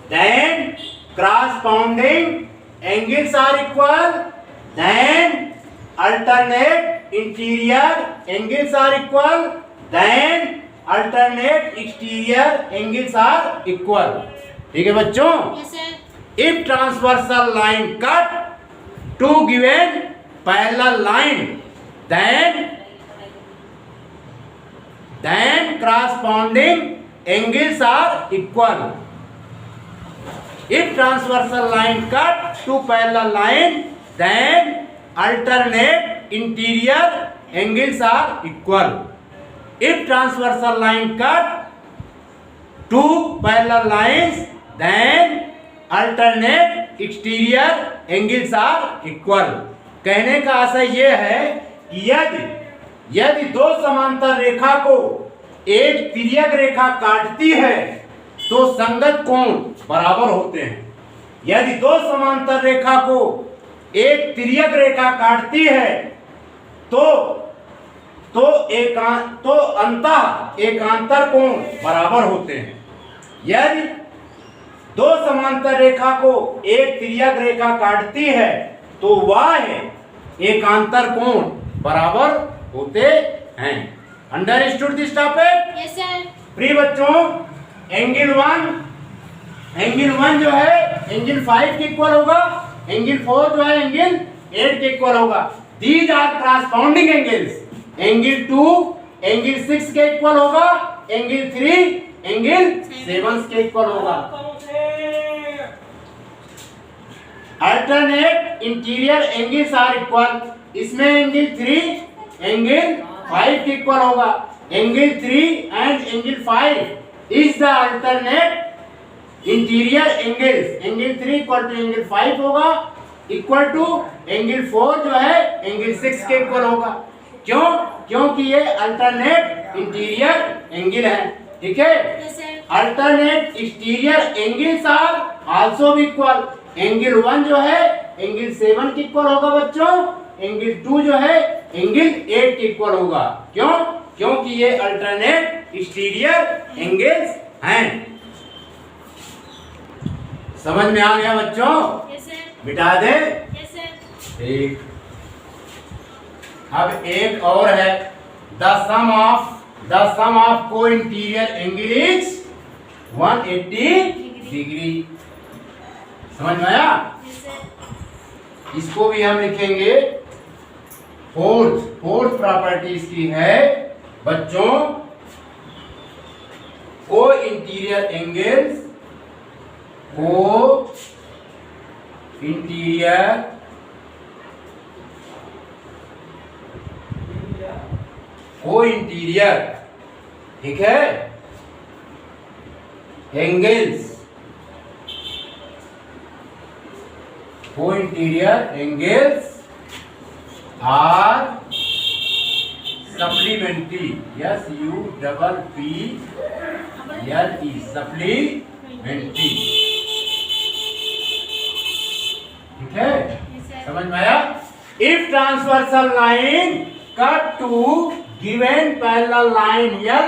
then corresponding angles are equal, then alternate interior angles are equal, then alternate exterior angles are equal. ठीक है बच्चों? Yes, sir. If transversal line cut two given parallel line, then corresponding angles are equal. If transversal line cut two parallel line, then alternate interior angles are equal. If transversal line cut two parallel lines, then alternate exterior angles are equal. कहने का आशय यह है कि यदि दो समांतर रेखा को एक तिर्यक रेखा काटती है तो संगत कोण बराबर होते हैं। यदि दो समांतर रेखा को एक तिर्यक रेखा काटती है तो अंतः एकांतर कोण बराबर होते हैं। यदि दो समांतर रेखा को एक तिर्यक रेखा काटती है तो वह एकांतर कोण बराबर होते हैं। Understood this topic? Yes, sir. प्रिय बच्चों, एंगल वन जो है एंगल 5 के इक्वल होगा, एंगल 4 जो है एंगल 8 के इक्वल होगा। These are corresponding angles. Angle 2 angle 6 के इक्वल होगा, एंगल 3 एंगल 7 के इक्वल होगा। Alternate interior angles are equal. इसमें एंगल 3 एंगल 5 के इक्वल होगा। Angle 3 and angle 5 is the alternate interior angles. Angle 3 equal to angle 5 होगा, equal to angle 4 जो है एंगल 6 के इक्वल होगा। क्यों? क्योंकि ये अल्टरनेट इंटीरियर एंगल है। ठीक है? Yes, sir. Alternate exterior angles are also equal. Angle 1 जो है एंगल 7 के इक्वल होगा बच्चों, एंगल 2 जो है एंगल 8 के इक्वल होगा। क्यों? क्योंकि ये अल्टरनेट एक्सटीरियर एंगल्स हैं। समझ में आ गया बच्चों? Yes, sir. मिटा दे। Yes, sir. ठीक। अब एक और है, द सम ऑफ को इंटीरियर एंगल इज 180 डिग्री। समझ में आया? Yes, sir. इसको भी हम लिखेंगे फोर्थ प्रॉपर्टी इसकी है बच्चों, को इंटीरियर एंगल्स ठीक है, angles co-interior angles are supplementary. SUPPLE supplementary. ठीक है? Yes, sir. समझ में आया? If transversal line cut two given parallel line L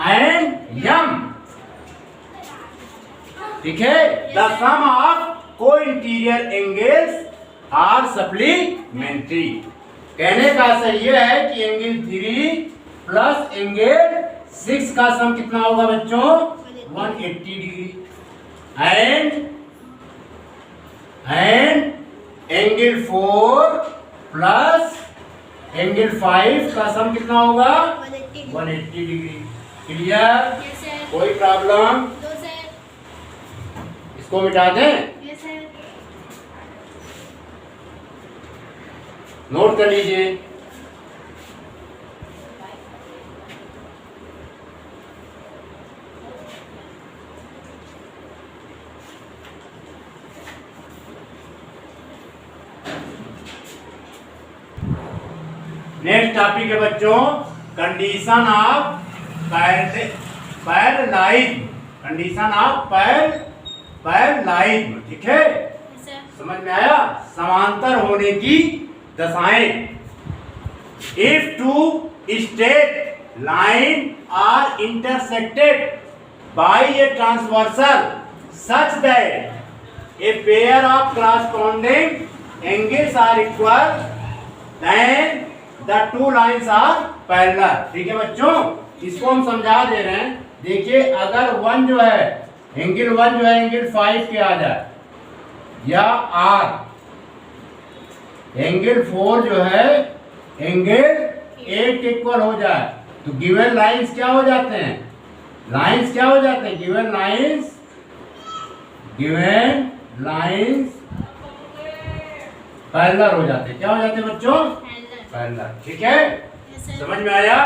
and M, ठीक है, the sum of co-interior angles are supplementary. कहने का सही है कि एंगल 3 प्लस एंगल 6 का सम कितना होगा बच्चों? 180 degree. And angle 4 plus angle 5 का सम कितना होगा? 180 डिग्री। क्लियर? Yes, sir. कोई प्रॉब्लम? No, sir. इसको मिटा दें? Yes, sir. नोट कर लीजिए। नेक्स्ट टॉपिक है बच्चों, condition of parallelism. Condition of parallelism. ठीक है? Yes, sir. समझ में आया? समांतर होने की दशाएं। If two straight line are intersected by a transversal such that a pair of corresponding angles are equal, then the two lines are parallel। ठीक है बच्चों, इसको हम समझा दे रहे हैं। देखिए, अगर वन जो है एंगल 1 जो है एंगल 5 के आ जाए, या आर एंगल 4 जो है एंगल 8 के इक्वल हो जाए, तो गिवन लाइंस क्या हो जाते हैं? लाइंस क्या हो जाते हैं? गिवन लाइंस पैरेलल हो जाते हैं। क्या हो जाते हैं बच्चों? पैरेलल। ठीक है, समझ में आया?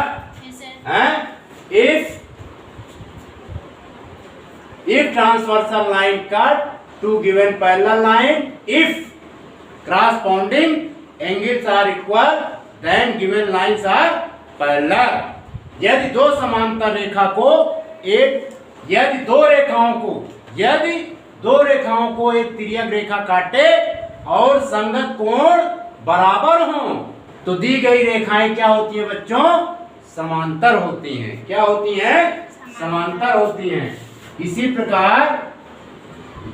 If transversal line cut two given parallel line, if corresponding angles are equal, then given lines are parallel। यदि दो समांतर रेखा को यदि दो रेखाओं को एक तिर्यक रेखा काटे और संगत कोण बराबर हों, तो दी गई रेखाएं क्या होती हैं बच्चों? समांतर होती हैं। क्या होती हैं? समांतर होती हैं। इसी प्रकार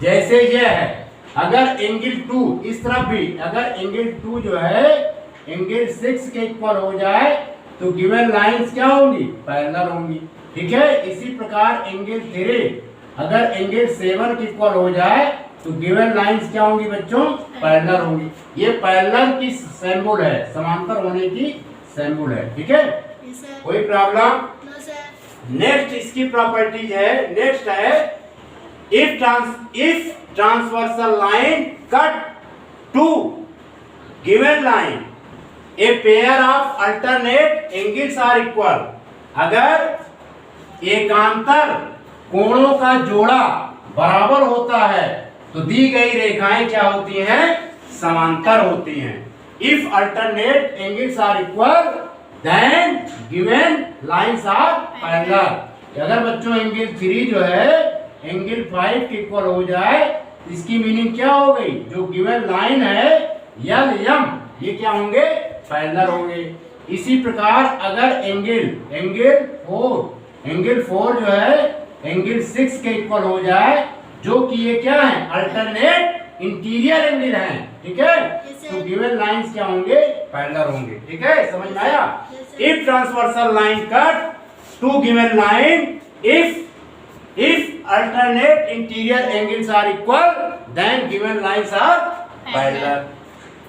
जैसे यह है, अगर एंगल 2 इस तरफ भी, अगर एंगल 2 जो है एंगल 6 के इक्वल हो जाए, तो गिवन लाइंस क्या होंगी? पैरेलल होंगी। ठीक है, इसी प्रकार एंगल 3 अगर एंगल 7 के इक्वल हो जाए, तो गिवन लाइंस क्या होंगी बच्चों? पैरेलल होंगी। ये पैरेलल की सिंबल है, समांतर होने की सिंबल है। ठीक है, कोई प्रॉब्लम? नेक्स्ट इसकी प्रॉपर्टीज है। नेक्स्ट है, if transversal line cut two given line a pair of alternate angles are equal. अगर एकांतर कोणों का जोड़ा बराबर होता है, तो दी गई रेखाएं क्या होती हैं? समांतर होती हैं। If alternate angles are equal, then given lines are parallel. अगर बच्चों एंगल 3 जो है एंगल 5 के इक्वल हो जाए, इसकी मीनिंग क्या हो गई? जो गिवन लाइन है यल यम, ये क्या होंगे? पैरेलल होंगे। इसी प्रकार अगर एंगल 4 जो है एंगल 6 के इक्वल हो जाए, जो कि ये क्या है? अल्टरनेट इंटीरियर एंगल है। ठीक है, तो गिवन लाइंस क्या होंगे? पैरेलल होंगे। ठीक है, समझ में आया? If transversal line cut two given line, if alternate interior angles are equal, then given lines are parallel.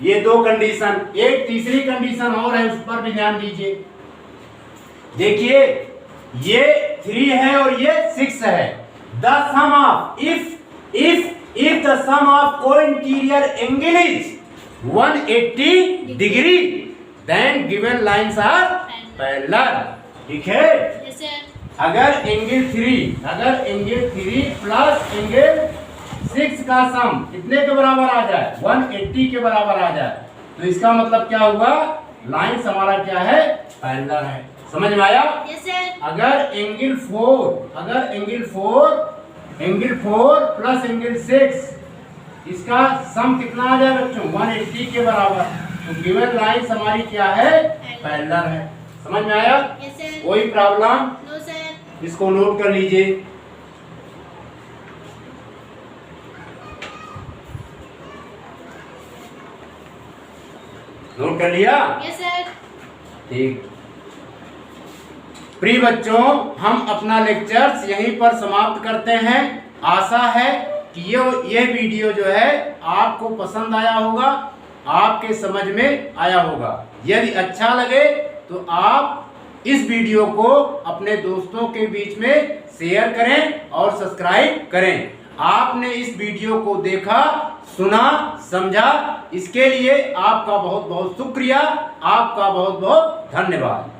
ये दो कंडीशन। एक तीसरी कंडीशन और है, उस पर भी ध्यान दीजिए। देखिए, ये 3 है और ये 6 है। The sum of if the sum of co-interior angle is 180 degree, then given lines are parallel। ठीक है, अगर एंगल 3 प्लस एंगल 6 का सम कितने के बराबर आ जाए? 180 के बराबर आ जाए, तो इसका मतलब क्या हुआ? लाइंस हमारा क्या है? पैरेलल है। समझ में आया? अगर एंगल 4 प्लस एंगल 6, इसका सम कितना आ जाए बच्चों? 180 के बराबर, तो गिवन लाइंस हमारी क्या है? पैरेलल है। समझ में आया? कोई प्रॉब्लम? इसको नोट कर लीजिए। नोट कर लिया? ठीक। प्रिय बच्चों, हम अपना लेक्चर्स यहीं पर समाप्त करते हैं। आशा है कि ये वीडियो जो है आपको पसंद आया होगा, आपके समझ में आया होगा। यदि अच्छा लगे तो आप इस वीडियो को अपने दोस्तों के बीच में शेयर करें और सब्सक्राइब करें। आपने इस वीडियो को देखा, सुना, समझा, इसके लिए आपका बहुत बहुत शुक्रिया, आपका बहुत बहुत धन्यवाद।